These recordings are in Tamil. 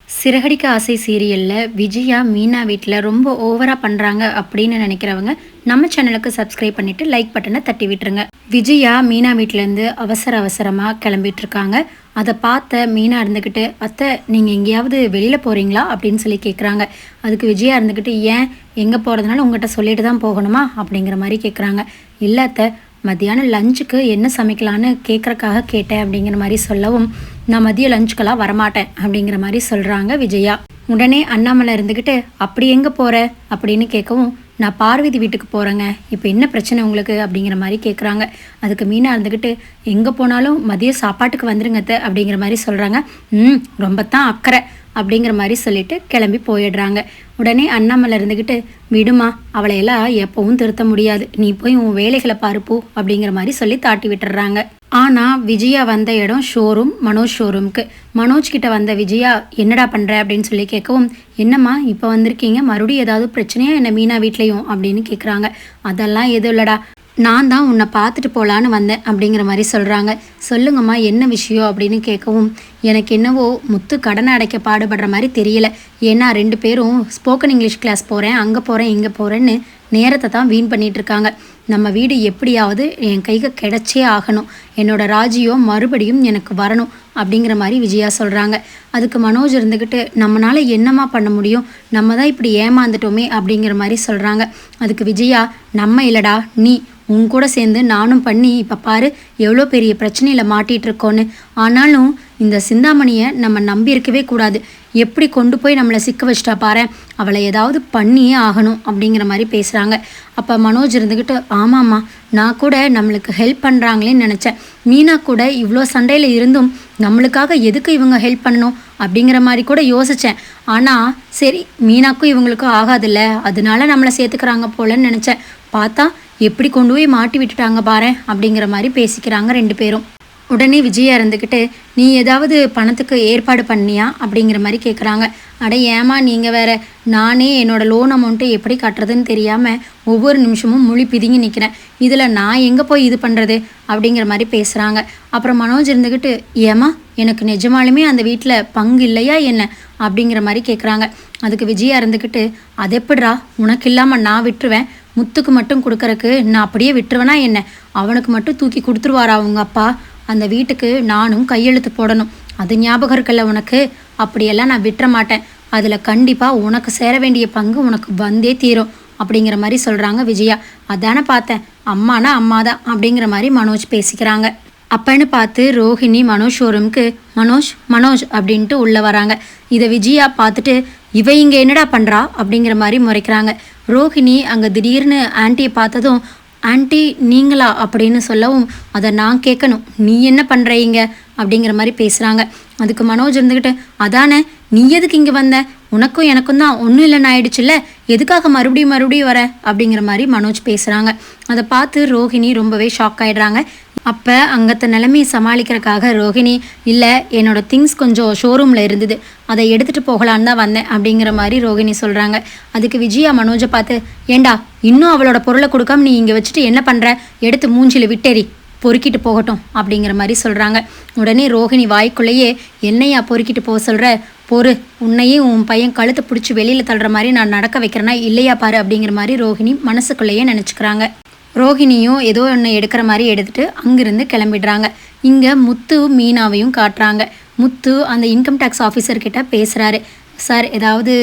சிறகடிக்க ஆசை சீரியலில் விஜயா மீனா வீட்டில் ரொம்ப ஓவராக பண்ணுறாங்க அப்படின்னு நினைக்கிறவங்க நம்ம சேனலுக்கு சப்ஸ்கிரைப் பண்ணிவிட்டு லைக் பட்டனை தட்டி விட்டுருங்க. விஜயா மீனா வீட்டிலேருந்து அவசரமாக கிளம்பிட்டு இருக்காங்க. அதை பார்த்த மீனா இருந்துக்கிட்டு, அத்தை நீங்கள் எங்கேயாவது வெளியில் போகிறீங்களா அப்படின்னு சொல்லி கேட்குறாங்க. அதுக்கு விஜயா இருந்துக்கிட்டு, ஏன் எங்கே போகிறதுனால உங்கள்கிட்ட சொல்லிட்டு தான் போகணுமா அப்படிங்கிற மாதிரி கேட்குறாங்க. இல்லை அத்தை, மத்தியானம் லஞ்சுக்கு என்ன சமைக்கலான்னு கேட்குறக்காக கேட்டேன் அப்படிங்கிற மாதிரி சொல்லவும், நான் மதியம் லஞ்சுக்கெல்லாம் வரமாட்டேன் அப்படிங்கிற மாதிரி சொல்கிறாங்க விஜயா. உடனே அண்ணாமலை இருந்துக்கிட்டு, அப்படி எங்கே போகிற அப்படின்னு கேட்கவும், நான் பார்வதி வீட்டுக்கு போகிறேங்க, இப்போ என்ன பிரச்சனை உங்களுக்கு அப்படிங்கிற மாதிரி கேட்குறாங்க. அதுக்கு மீனா இருந்துக்கிட்டு, எங்கே போனாலும் மதியம் சாப்பாட்டுக்கு வந்துருங்கத்த அப்படிங்கிற மாதிரி சொல்கிறாங்க. ரொம்ப தான் அக்கறை அப்படிங்கிற மாதிரி சொல்லிட்டு கிளம்பி போயிடுறாங்க. உடனே அண்ணாமலை இருந்துக்கிட்டு, விடுமா, அவளையெல்லாம் எப்பவும் திருத்த முடியாது, நீ போய் உன் வேலைகளை பாருப்போ அப்படிங்கிற மாதிரி சொல்லி தாட்டி விட்டுறாங்க. ஆனால் விஜயா வந்த இடம் ஷோரூம், மனோஜ் ஷோரூம்க்கு. மனோஜ் கிட்ட வந்த விஜயா, என்னடா பண்ணுற அப்படின்னு சொல்லி கேட்கவும், என்னம்மா இப்போ வந்திருக்கீங்க, மறுபடியும் ஏதாவது பிரச்சனையா என்ன மீனா வீட்லேயும் அப்படின்னு கேட்குறாங்க. அதெல்லாம் எதுவும் இல்லைடா, நான் தான் உன்னை பார்த்துட்டு போகலான்னு வந்தேன் அப்படிங்கிற மாதிரி சொல்கிறாங்க. சொல்லுங்கம்மா என்ன விஷயம் அப்படின்னு கேட்கவும், எனக்கு என்னவோ முத்து கடனை அடைக்க பாடுபடுற மாதிரி தெரியல. ஏன்னா 2 பேரும் ஸ்போக்கன் இங்கிலீஷ் கிளாஸ் போகிறேன், அங்கே போகிறேன், இங்கே போகிறேன்னு நேரத்தை தான் வீண் பண்ணிகிட்டு இருக்காங்க. நம்ம வீடு எப்படியாவது என் கைக்கு கிடைச்சே ஆகணும், என்னோட ராஜியோ மறுபடியும் எனக்கு வரணும் அப்படிங்கிற மாதிரி விஜயா சொல்கிறாங்க. அதுக்கு மனோஜ் இருந்துக்கிட்டு, நம்மளால் என்னம்மா பண்ண முடியும், நம்ம தான் இப்படி ஏமாந்துட்டோமே அப்படிங்கிற மாதிரி சொல்கிறாங்க. அதுக்கு விஜயா, நம்ம இல்லைடா நீ, உன் கூட சேர்ந்து நானும் பண்ணி இப்போ பாரு எவ்வளோ பெரிய பிரச்சனையில் மாட்டிகிட்டு இருக்கோன்னு. ஆனாலும் இந்த சிந்தாமணியை நம்ம நம்பி இருக்கவே கூடாது, எப்படி கொண்டு போய் நம்மளை சிக்க வச்சிட்டா பாரு, அவளை ஏதாவது பண்ணியே ஆகணும் அப்படிங்கிற மாதிரி பேசுகிறாங்க. அப்போ மனோஜ் இருந்துக்கிட்டு, ஆமாம்மா, நான் கூட நம்மளுக்கு ஹெல்ப் பண்ணுறாங்களேன்னு நினச்சேன், மீனா கூட இவ்வளோ சண்டையில் இருந்தும் நம்மளுக்காக எதுக்கு இவங்க ஹெல்ப் பண்ணணும் அப்படிங்கிற மாதிரி கூட யோசித்தேன். ஆனால் சரி, மீனாக்கும் இவங்களுக்கும் ஆகாதில்ல, அதனால நம்மளை சேர்த்துக்கிறாங்க போலன்னு நினச்சேன். பார்த்தா எப்படி கொண்டு போய் மாட்டி விட்டுட்டாங்க பாரு அப்படிங்கிற மாதிரி பேசிக்கிறாங்க 2 பேரும். உடனே விஜயா இருந்துக்கிட்டு, நீ ஏதாவது பணத்துக்கு ஏற்பாடு பண்ணியா அப்படிங்கிற மாதிரி கேட்குறாங்க. அட ஏமா நீங்கள் வேற, நானே என்னோடய லோன் அமௌண்ட்டு எப்படி கட்டுறதுன்னு தெரியாமல் ஒவ்வொரு நிமிஷமும் மொழி பிதுங்கி நிற்கிறேன், இதில் நான் எங்கே போய் இது பண்ணுறது அப்படிங்கிற மாதிரி பேசுகிறாங்க. அப்புறம் மனோஜ் இருந்துக்கிட்டு, ஏமா எனக்கு நிஜமாலுமே அந்த வீட்டில் பங்கு இல்லையா என்ன அப்படிங்கிற மாதிரி கேட்குறாங்க. அதுக்கு விஜயா இருந்துக்கிட்டு, அது எப்படிரா, உனக்கு இல்லாமல் நான் விட்டுருவேன், முத்துக்கு மட்டும் கொடுக்கறக்கு நான் அப்படியே விட்டுருவேனா என்ன, அவனுக்கு மட்டும் தூக்கி கொடுத்துருவாரா அவங்க அப்பா, அந்த வீட்டுக்கு நானும் கையெழுத்து போடணும், அது ஞாபகம் இருக்கல உனக்கு, அப்படியெல்லாம் நான் விட்டுற மாட்டேன், அதில் கண்டிப்பாக உனக்கு சேர வேண்டிய பங்கு உனக்கு வந்தே தீரும் அப்படிங்கிற மாதிரி சொல்கிறாங்க விஜயா. அதானே பார்த்தேன், அம்மானா அம்மா தான் அப்படிங்கிற மாதிரி மனோஜ் பேசிக்கிறாங்க. அப்பன்னு பார்த்து ரோஹிணி மனோஜ் ஷோரூம்க்கு மனோஜ் மனோஜ் அப்படின்ட்டு உள்ளே வராங்க. இதை விஜயா பார்த்துட்டு, இவ இங்கே என்னடா பண்ணுறா அப்படிங்கிற மாதிரி முறைக்கிறாங்க. ரோஹிணி அங்கே திடீர்னு ஆன்ட்டியை பார்த்ததும், ஆன்ட்டி நீங்களா அப்படின்னு சொல்லவும், அதை நான் கேட்கணும், நீ என்ன பண்ணுறீங்க அப்படிங்கிற மாதிரி பேசுகிறாங்க. அதுக்கு மனோஜ் இருந்துக்கிட்டு, அதானே நீ எதுக்கு இங்கே வந்த, உனக்கும் எனக்கும் தான் ஒன்றும் இல்லைன்னு ஆயிடுச்சுல்ல, எதுக்காக மறுபடியும் வர அப்படிங்கிற மாதிரி மனோஜ் பேசுகிறாங்க. அதை பார்த்து ரோஹிணி ரொம்பவே ஷாக் ஆகிடுறாங்க. அப்போ அங்கத்த நிலைமையை சமாளிக்கிறதுக்காக ரோஹிணி, இல்லை என்னோடய திங்ஸ் கொஞ்சம் ஷோரூமில் இருந்தது, அதை எடுத்துகிட்டு போகலான்னு தான் வந்தேன் அப்படிங்கிற மாதிரி ரோஹிணி சொல்கிறாங்க. அதுக்கு விஜயா மனோஜை பார்த்து, ஏண்டா இன்னும் அவளோட பொருளை கொடுக்காம நீ இங்கே வச்சுட்டு என்ன பண்ணுற, எடுத்து மூஞ்சில் விட்டேரி, பொறுக்கிட்டு போகட்டும் அப்படிங்கிற மாதிரி சொல்கிறாங்க. உடனே ரோஹிணி வாய்க்குள்ளேயே, என்னையா பொறுக்கிட்டு போக சொல்கிற, பொறு, உன்னையே உன் பையன் கழுத்தை பிடிச்சி வெளியில் தள்ளுற மாதிரி நான் நடக்க வைக்கிறேன்னா இல்லையா பாரு அப்படிங்கிற மாதிரி ரோஹிணி மனசுக்குள்ளேயே நினச்சிக்கிறாங்க. ரோஹிணியும் ஏதோ ஒன்று எடுக்கிற மாதிரி எடுத்துகிட்டு அங்கேருந்து கிளம்பிடுறாங்க. இங்கே முத்து மீனாவையும் காட்டுறாங்க. முத்து அந்த இன்கம் டேக்ஸ் ஆஃபீஸர்கிட்ட பேசுகிறாரு. சார் ஏதாவது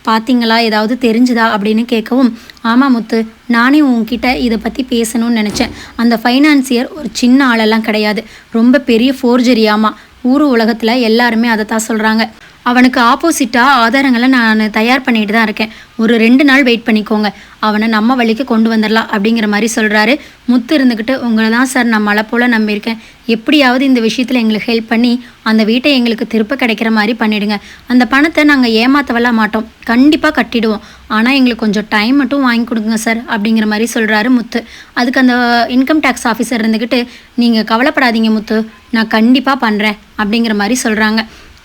பார்த்தீங்களா, ஏதாவது தெரிஞ்சுதா அப்படின்னு கேட்கவும், ஆமாம் முத்து, நானே உங்ககிட்ட இதை பற்றி பேசணும்னு நினச்சேன், அந்த ஃபைனான்சியர் ஒரு சின்ன ஆளெல்லாம் கிடையாது, ரொம்ப பெரிய ஃபோர்ஜரியாமா, ஊர் உலகத்தில் எல்லாருமே அதை தான் சொல்கிறாங்க, அவனுக்கு ஆப்போசிட்டாக ஆதாரங்களை நான் தயார் பண்ணிட்டு தான் இருக்கேன், ஒரு 2 நாள் வெயிட் பண்ணிக்கோங்க, அவனை நம்ம வழிக்கு கொண்டு வந்துடலாம் அப்படிங்கிற மாதிரி சொல்கிறாரு. முத்து இருந்துக்கிட்டு, உங்களை தான் சார் நான் மழை போல் நம்பியிருக்கேன், எப்படியாவது இந்த விஷயத்தில் எங்களுக்கு ஹெல்ப் பண்ணி அந்த வீட்டை எங்களுக்கு திருப்ப கிடைக்கிற மாதிரி பண்ணிவிடுங்க, அந்த பணத்தை நாங்கள் ஏமாற்றவெல்லாம் மாட்டோம், கண்டிப்பாக கட்டிடுவோம், ஆனால் எங்களுக்கு கொஞ்சம் டைம் மட்டும் வாங்கி கொடுங்க சார் அப்படிங்கிற மாதிரி சொல்கிறாரு முத்து. அதுக்கு அந்த இன்கம் டேக்ஸ் ஆஃபீஸர் இருந்துக்கிட்டு, நீங்கள் கவலைப்படாதீங்க முத்து, நான் கண்டிப்பாக பண்ணுறேன் அப்படிங்கிற மாதிரி சொல்கிறாங்க.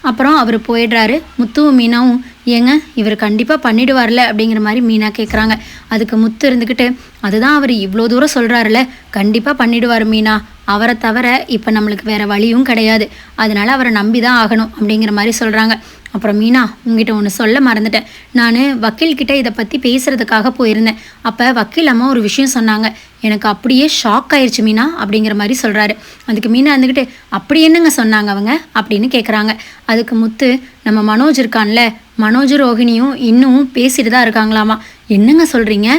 அப்புறம் அவர் போயிடுறாரு. முத்துவும் மீனாவும், ஏங்க இவர் கண்டிப்பாக பண்ணிடுவார்ல அப்படிங்கிற மாதிரி மீனா கேட்குறாங்க. அதுக்கு முத்து இருந்துக்கிட்டு அதுதான் அவர் இவ்வளோ தூரம் சொல்கிறாருல, கண்டிப்பாக பண்ணிடுவார் மீனா. அவரை தவிர இப்போ நம்மளுக்கு வேறு வழியும் கிடையாது, அதனால அவரை நம்பி தான் ஆகணும் அப்படிங்கிற மாதிரி சொல்கிறாங்க. அப்புறம் மீனா உங்ககிட்ட ஒன்று சொல்ல மறந்துட்டேன். நான் வக்கீல்கிட்ட இதை பற்றி பேசுகிறதுக்காக போயிருந்தேன். அப்போ வக்கீல் அம்மா ஒரு விஷயம் சொன்னாங்க, எனக்கு அப்படியே ஷாக் ஆயிடுச்சு மீனா அப்படிங்கிற மாதிரி சொல்கிறாரு. அதுக்கு மீனா இருந்துக்கிட்டு அப்படி என்னங்க சொன்னாங்க அவங்க அப்படின்னு கேட்குறாங்க. அதுக்கு முத்து நம்ம மனோஜ் இருக்கான்ல, மனோஜ் ரோஹிணியும் இன்னும் பேசிட்டு தான் இருக்காங்களாமா. என்னங்க சொல்கிறீங்க?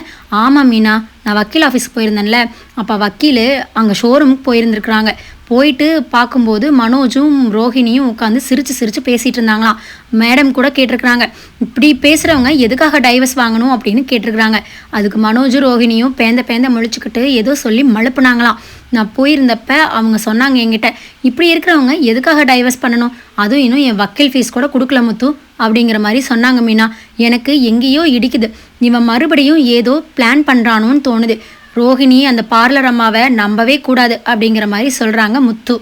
ஆமாம் மீனா, நான் வக்கீல் ஆஃபீஸுக்கு போயிருந்தேன்ல, அப்போ வக்கீல் அங்கே ஷோரூமுக்கு போயிருந்துருக்குறாங்க. போயிட்டு பார்க்கும்போது மனோஜும் ரோஹிணியும் உட்காந்து சிரித்து பேசிகிட்டு இருந்தாங்களாம். மேடம் கூட கேட்டிருக்கிறாங்க, இப்படி பேசுகிறவங்க எதுக்காக டைவர்ஸ் வாங்கணும் அப்படின்னு கேட்டிருக்கிறாங்க. அதுக்கு மனோஜும் ரோஹிணியும் பேந்த முழிச்சுக்கிட்டு ஏதோ சொல்லி மழுப்புனாங்களாம். நான் போயிருந்தப்ப அவங்க சொன்னாங்க என்கிட்ட, இப்படி இருக்கிறவங்க எதுக்காக டைவர்ஸ் பண்ணணும், அதுவும் இன்னும் என் வக்கீல் ஃபீஸ் கூட கொடுக்கல முத்து அப்படிங்கிற மாதிரி சொன்னாங்க மீனா. எனக்கு எங்கேயோ இடிக்குது, இவன் மறுபடியும் ஏதோ பிளான் பண்ணுறானோன்னு தோணுது. ரோஹிணி அந்த பார்லர் அம்மாவை நம்பவே கூடாது அப்படிங்கிற மாதிரி சொல்கிறாங்க முத்து.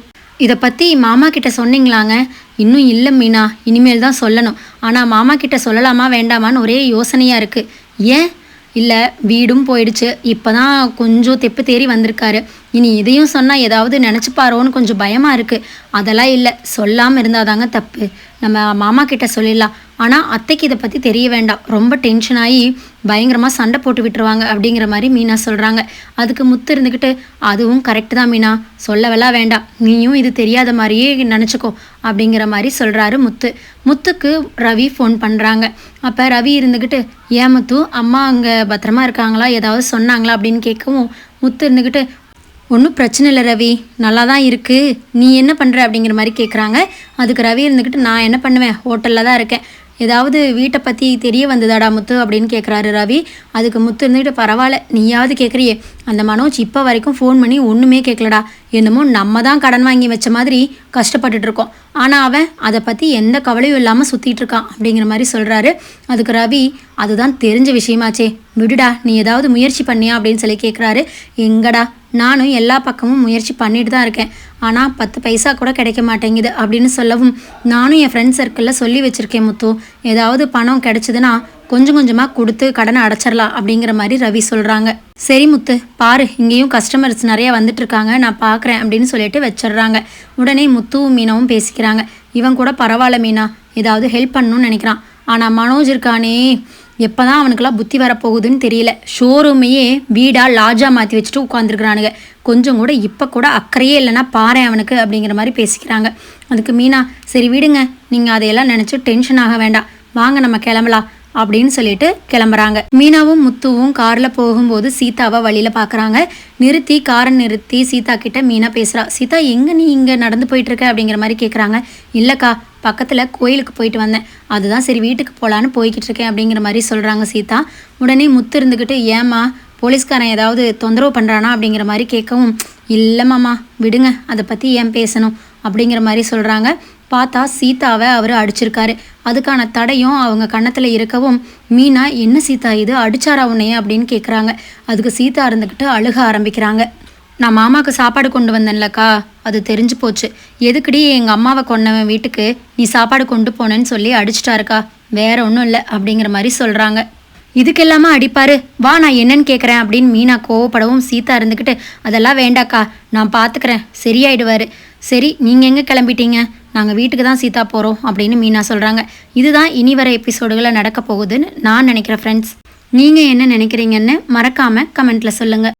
இதை பற்றி மாமா கிட்ட சொன்னீங்களாங்க? இன்னும் இல்லை மீனா, இனிமேல் தான் சொல்லணும். ஆனால் மாமா கிட்ட சொல்லலாமா வேண்டாமான்னு ஒரே யோசனையாக இருக்குது. ஏன்? இல்லை, வீடும் போயிடுச்சு, இப்போ தான் கொஞ்சம் தெப்பு தேறி வந்திருக்காரு. இனி இதையும் சொன்னால் ஏதாவது நினச்சிப்பாரோன்னு கொஞ்சம் பயமாக இருக்குது. அதெல்லாம் இல்லை, சொல்லாமல் இருந்தாதாங்க தப்பு. நம்ம மாமா கிட்ட சொல்லிடலாம். ஆனால் அத்தைக்கு இதை பற்றி தெரிய வேண்டாம், ரொம்ப டென்ஷன் ஆகி பயங்கரமாக சண்டை போட்டு விட்டுருவாங்க அப்படிங்கிற மாதிரி மீனா சொல்கிறாங்க. அதுக்கு முத்து இருந்துக்கிட்டு அதுவும் கரெக்டு தான் மீனா, சொல்லவெல்லாம் வேண்டாம், நீயும் இது தெரியாத மாதிரியே நினச்சிக்கோ அப்படிங்கிற மாதிரி சொல்கிறாரு முத்து. முத்துக்கு ரவி ஃபோன் பண்ணுறாங்க. அப்போ ரவி இருந்துக்கிட்டு ஏன் முத்து, அம்மா அங்கே பத்திரமா இருக்காங்களா, ஏதாவது சொன்னாங்களா அப்படின்னு கேட்கவும் முத்து இருந்துக்கிட்டு ஒன்றும் பிரச்சனை இல்லை ரவி, நல்லா தான் இருக்குது, நீ என்ன பண்ணுற அப்படிங்கிற மாதிரி கேட்குறாங்க. அதுக்கு ரவி இருந்துக்கிட்டு நான் என்ன பண்ணுவேன், ஹோட்டலில் தான் இருக்கேன், ஏதாவது வீட்டை பற்றி தெரிய வந்ததாடா முத்து அப்படின்னு கேட்குறாரு ரவி. அதுக்கு முத்து இருந்துக்கிட்டு பரவாயில்ல, நீயாவது கேட்குறியே, அந்த மனோஜ் இப்போ வரைக்கும் ஃபோன் பண்ணி ஒன்றுமே கேட்கலடா, என்னமோ நம்ம தான் கடன் வாங்கி வச்ச மாதிரி கஷ்டப்பட்டுட்டு இருக்கோம், ஆனால் அவன் அதை பற்றி எந்த கவலையும் இல்லாமல் சுற்றிட்டு இருக்கான் அப்படிங்கிற மாதிரி சொல்கிறாரு. அதுக்கு ரவி அதுதான் தெரிஞ்ச விஷயமாச்சே, விடுடா, நீ ஏதாவது முயற்சி பண்ணியா அப்படின்னு சொல்லி கேட்குறாரு. எங்கடா, நானும் எல்லா பக்கமும் முயற்சி பண்ணிட்டு தான் இருக்கேன், ஆனால் 10 பைசா கூட கிடைக்க மாட்டேங்குது அப்படின்னு சொல்லவும், நானும் என் ஃப்ரெண்ட்ஸ் சர்க்கிளில் சொல்லி வச்சுருக்கேன் முத்து, ஏதாவது பணம் கிடைச்சதுன்னா கொஞ்சம் கொஞ்சமாக கொடுத்து கடனை அடைச்சிடலாம் அப்படிங்கிற மாதிரி ரவி சொல்கிறாங்க. சரி முத்து, பாரு இங்கேயும் கஸ்டமர்ஸ் நிறையா வந்துட்டுருக்காங்க, நான் பார்க்குறேன் அப்படின்னு சொல்லிட்டு வச்சிடுறாங்க. உடனே முத்துவும் மீனாவும் பேசிக்கிறாங்க. இவன் கூட பரவாயில்ல மீனா, ஏதாவது ஹெல்ப் பண்ணணும்னு நினைக்கிறான், ஆனால் மனோஜ் இருக்கானே, எப்போ தான் அவனுக்கெல்லாம் புத்தி வரப்போகுதுன்னு தெரியல. ஷோரூமையே வீடாக லாஜாக மாற்றி வச்சுட்டு உட்காந்துருக்குறானுங்க, கொஞ்சம் கூட இப்போ கூட அக்கறையே இல்லைன்னா பாரு அவனுக்கு அப்படிங்கிற மாதிரி பேசிக்கிறாங்க. அதுக்கு மீனா சரி விடுங்க, நீங்கள் அதையெல்லாம் நினச்சி டென்ஷன் ஆக வேண்டாம், வாங்க நம்ம கிளம்பலாம் அப்படின்னு சொல்லிட்டு கிளம்புறாங்க. மீனாவும் முத்துவும் காரில் போகும்போது சீதாவை வழியில் பார்க்குறாங்க. காரை நிறுத்தி சீதா கிட்ட மீனா பேசுகிறா. சீதா எங்கே நீ இங்கே நடந்து போயிட்டுருக்க அப்படிங்கிற மாதிரி கேட்குறாங்க. இல்லைக்கா, பக்கத்தில் கோயிலுக்கு போயிட்டு வந்தேன், அதுதான் சரி வீட்டுக்கு போகலான்னு போய்கிட்டு இருக்கேன் அப்படிங்கிற மாதிரி சொல்கிறாங்க சீதா. உடனே முத்து இருந்துக்கிட்டு ஏம்மா, போலீஸ்காரன் ஏதாவது தொந்தரவு பண்ணுறானா அப்படிங்கிற மாதிரி கேட்கவும், இல்லைம்மாம்மா விடுங்க, அதை பற்றி ஏன் பேசணும் அப்படிங்கிற மாதிரி சொல்கிறாங்க. பார்த்தா சீதாவை அவர் அடிச்சிருக்காரு. அதுக்கான தடையும் அவங்க கன்னத்தில் இருக்கவும், மீனா என்ன சீதா இது, அடிச்சாரா உன்னைய அப்படின்னு கேட்குறாங்க. அதுக்கு சீதா இருந்துக்கிட்டு அழுக ஆரம்பிக்கிறாங்க. நான் மாமாவுக்கு சாப்பாடு கொண்டு வந்தேன்லக்கா, அது தெரிஞ்சு போச்சு, எதுக்குடி எங்கள் அம்மாவை கொண்டவன் வீட்டுக்கு நீ சாப்பாடு கொண்டு போனேன்னு சொல்லி அடிச்சிட்டாருக்கா, வேற ஒன்றும் இல்லை அப்படிங்கிற மாதிரி சொல்கிறாங்க. இதுக்கெல்லாமா அடிப்பாரு, வா நான் என்னன்னு கேட்குறேன் அப்படின்னு மீனா கோவப்படவும் சீதா இருந்துக்கிட்டு அதெல்லாம் வேண்டாக்கா, நான் பார்த்துக்கிறேன், சரியாயிடுவார். சரி நீங்கள் எங்கே கிளம்பிட்டீங்க, நாங்கள் வீட்டுக்கு தான் சீதா போகிறோம் அப்படின்னு மீனா சொல்கிறாங்க. இதுதான் இனி வர எபிசோடுகளில் நடக்க போகுதுன்னு நான் நினைக்கிறேன் ஃப்ரெண்ட்ஸ். நீங்கள் என்ன நினைக்கிறீங்கன்னு மறக்காமல் கமெண்ட்டில் சொல்லுங்கள்.